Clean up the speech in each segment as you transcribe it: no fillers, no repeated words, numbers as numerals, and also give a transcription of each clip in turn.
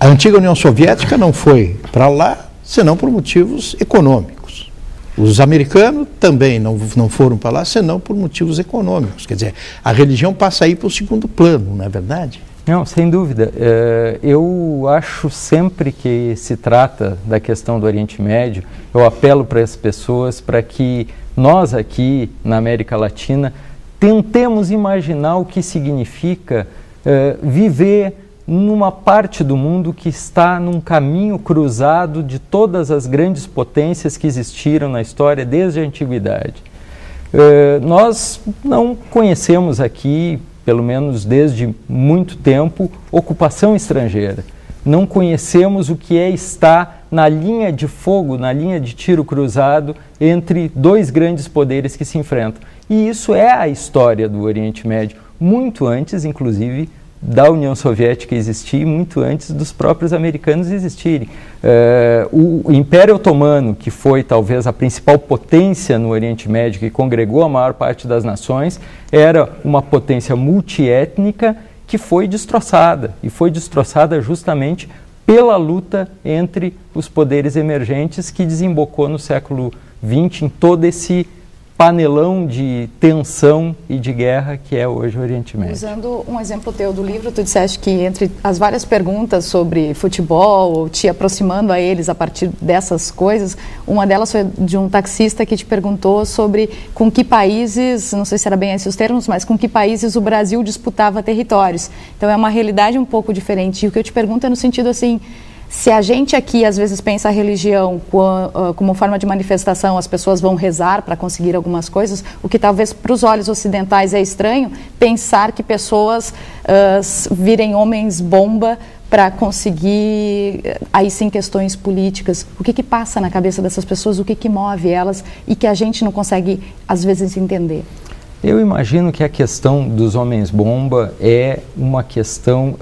A antiga União Soviética não foi para lá, senão por motivos econômicos. Os americanos também não foram para lá, senão por motivos econômicos. Quer dizer, a religião passa aí para o segundo plano, não é verdade? Não, sem dúvida. Eu acho sempre que se trata da questão do Oriente Médio, eu apelo para as pessoas para que nós aqui na América Latina tentemos imaginar o que significa viver numa parte do mundo que está num caminho cruzado de todas as grandes potências que existiram na história desde a antiguidade. Nós não conhecemos aqui, pelo menos desde muito tempo, ocupação estrangeira. Não conhecemos o que é estar na linha de fogo, na linha de tiro cruzado entre dois grandes poderes que se enfrentam. E isso é a história do Oriente Médio, muito antes, inclusive, da União Soviética existir, muito antes dos próprios americanos existirem. O Império Otomano, que foi talvez a principal potência no Oriente Médio, que congregou a maior parte das nações, era uma potência multiétnica que foi destroçada, e foi destroçada justamente pela luta entre os poderes emergentes que desembocou no século XX em todo esse panelão de tensão e de guerra que é hoje o Oriente Médio. Usando um exemplo teu do livro, tu disseste que entre as várias perguntas sobre futebol, ou te aproximando a eles a partir dessas coisas, uma delas foi de um taxista que te perguntou sobre com que países, não sei se era bem esses os termos, mas com que países o Brasil disputava territórios. Então é uma realidade um pouco diferente. E o que eu te pergunto é no sentido assim, se a gente aqui às vezes pensa a religião como forma de manifestação, as pessoas vão rezar para conseguir algumas coisas, o que talvez para os olhos ocidentais é estranho, pensar que pessoas virem homens-bomba para conseguir, aí sim, questões políticas. O que passa na cabeça dessas pessoas, o que move elas e que a gente não consegue, às vezes, entender? Eu imagino que a questão dos homens-bomba é uma questão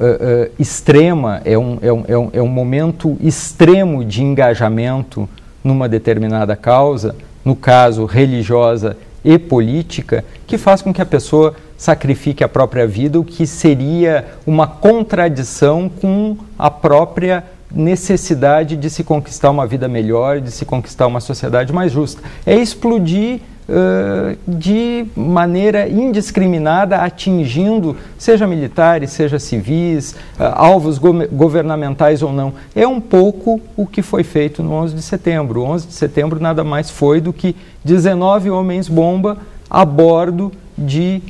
extrema, é um momento extremo de engajamento numa determinada causa, no caso religiosa e política, que faz com que a pessoa sacrifique a própria vida, o que seria uma contradição com a própria necessidade de se conquistar uma vida melhor, de se conquistar uma sociedade mais justa. É explodir de maneira indiscriminada, atingindo, seja militares, seja civis, alvos governamentais ou não. É um pouco o que foi feito no 11 de setembro. O 11 de setembro nada mais foi do que 19 homens-bomba a bordo de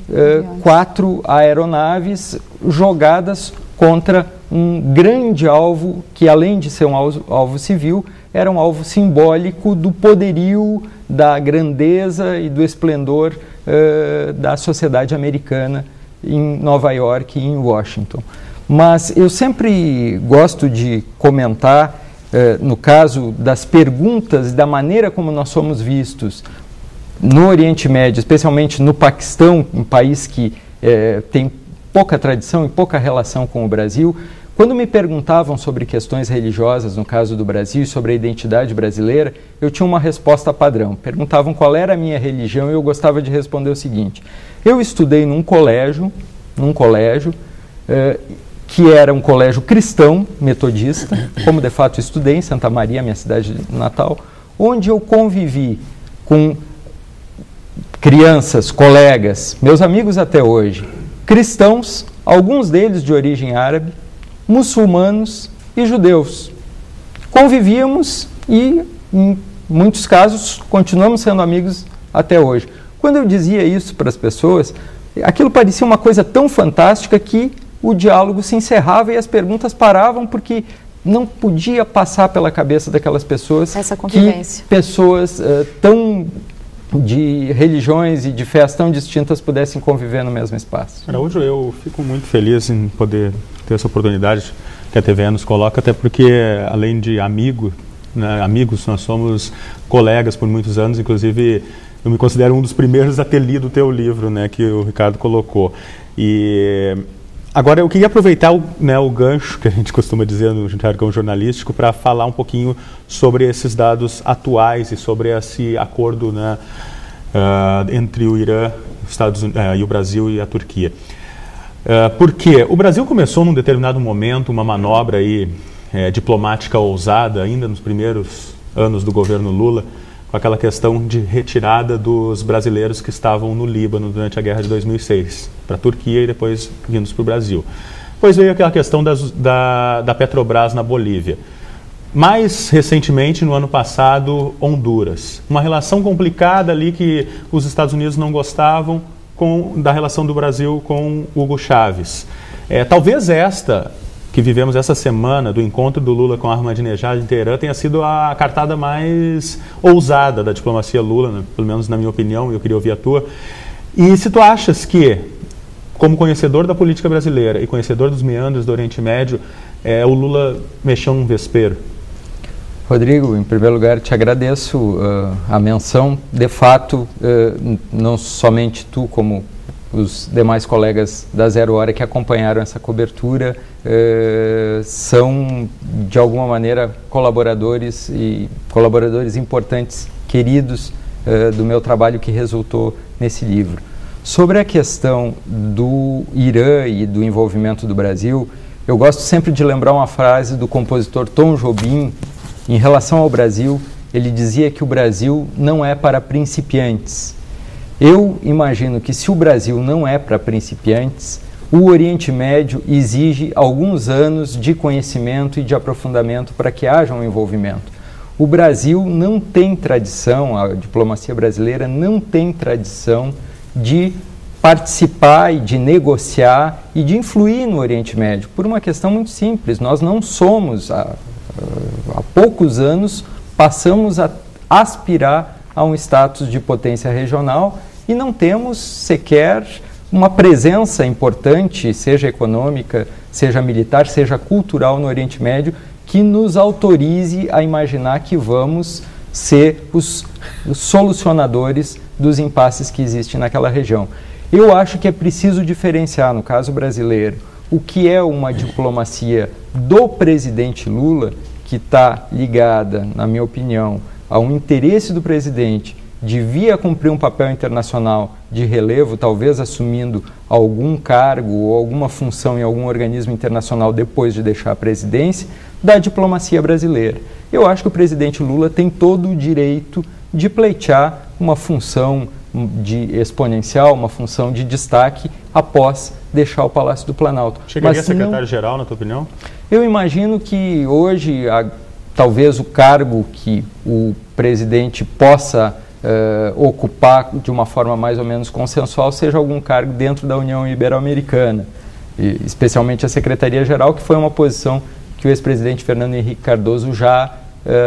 4 aeronaves jogadas contra um grande alvo que, além de ser um alvo civil, era um alvo simbólico do poderio, da grandeza e do esplendor da sociedade americana em Nova York e em Washington. Mas eu sempre gosto de comentar, no caso das perguntas, da maneira como nós somos vistos no Oriente Médio, especialmente no Paquistão, um país que tem pouca tradição e pouca relação com o Brasil. Quando me perguntavam sobre questões religiosas, no caso do Brasil, e sobre a identidade brasileira, eu tinha uma resposta padrão. Perguntavam qual era a minha religião e eu gostava de responder o seguinte: eu estudei num colégio que era um colégio cristão, metodista, como de fato estudei em Santa Maria, minha cidade natal, onde eu convivi com crianças, colegas, meus amigos até hoje, cristãos, alguns deles de origem árabe, muçulmanos e judeus. Convivíamos e, em muitos casos, continuamos sendo amigos até hoje. Quando eu dizia isso para as pessoas, aquilo parecia uma coisa tão fantástica que o diálogo se encerrava e as perguntas paravam, porque não podia passar pela cabeça daquelas pessoas essa convivência, que pessoas tão de religiões e de fés tão distintas pudessem conviver no mesmo espaço. Araújo, eu fico muito feliz em poder ter essa oportunidade que a TVE nos coloca, até porque, além de amigos, nós somos colegas por muitos anos, inclusive eu me considero um dos primeiros a ter lido o teu livro, né, que o Ricardo colocou. E agora eu queria aproveitar o gancho que a gente costuma dizer no jargão jornalístico para falar um pouquinho sobre esses dados atuais e sobre esse acordo, né, entre o Irã, e o Brasil e a Turquia. Porque o Brasil começou num determinado momento uma manobra aí diplomática ousada, ainda nos primeiros anos do governo Lula, com aquela questão de retirada dos brasileiros que estavam no Líbano durante a guerra de 2006, para a Turquia e depois vindos para o Brasil. Depois veio aquela questão da Petrobras na Bolívia. Mais recentemente, no ano passado, Honduras. Uma relação complicada ali que os Estados Unidos não gostavam da relação do Brasil com Hugo Chávez. Talvez esta, que vivemos essa semana, do encontro do Lula com Ahmadinejad em Teherã, tenha sido a cartada mais ousada da diplomacia Lula, né? Pelo menos na minha opinião, eu queria ouvir a tua. E se tu achas que, como conhecedor da política brasileira e conhecedor dos meandros do Oriente Médio, o Lula mexeu num vespeiro? Rodrigo, em primeiro lugar, te agradeço a menção. De fato, não somente tu, como os demais colegas da Zero Hora que acompanharam essa cobertura, são, de alguma maneira, colaboradores importantes, queridos, do meu trabalho que resultou nesse livro. Sobre a questão do Irã e do envolvimento do Brasil, eu gosto sempre de lembrar uma frase do compositor Tom Jobim. Em relação ao Brasil, ele dizia que o Brasil não é para principiantes. Eu imagino que se o Brasil não é para principiantes, o Oriente Médio exige alguns anos de conhecimento e de aprofundamento para que haja um envolvimento. O Brasil não tem tradição, a diplomacia brasileira não tem tradição de participar e de negociar e de influir no Oriente Médio, por uma questão muito simples. Nós não somos, há poucos anos, passamos a aspirar a um status de potência regional e não temos sequer uma presença importante, seja econômica, seja militar, seja cultural no Oriente Médio, que nos autorize a imaginar que vamos ser os solucionadores dos impasses que existem naquela região. Eu acho que é preciso diferenciar, no caso brasileiro, o que é uma diplomacia do presidente Lula, que está ligada, na minha opinião, a um interesse do presidente de vir a cumprir um papel internacional de relevo, talvez assumindo algum cargo ou alguma função em algum organismo internacional depois de deixar a presidência, da diplomacia brasileira. Eu acho que o presidente Lula tem todo o direito de pleitear uma função de exponencial, uma função de destaque após deixar o Palácio do Planalto. Chegaria a secretário-geral, na tua opinião? Eu imagino que hoje, talvez o cargo que o presidente possa ocupar de uma forma mais ou menos consensual seja algum cargo dentro da União Ibero-Americana, especialmente a Secretaria-Geral, que foi uma posição que o ex-presidente Fernando Henrique Cardoso já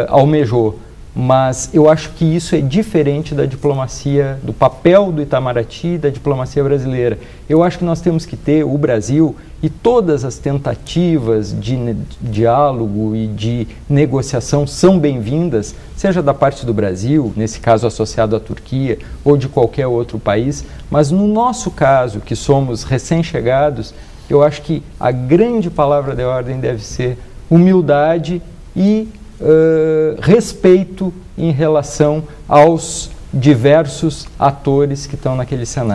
almejou. Mas eu acho que isso é diferente da diplomacia, do papel do Itamaraty e da diplomacia brasileira. Eu acho que nós temos que ter, o Brasil, e todas as tentativas de diálogo e de negociação são bem-vindas, seja da parte do Brasil, nesse caso associado à Turquia, ou de qualquer outro país, mas no nosso caso, que somos recém-chegados, eu acho que a grande palavra de ordem deve ser humildade e respeito em relação aos diversos atores que estão naquele cenário.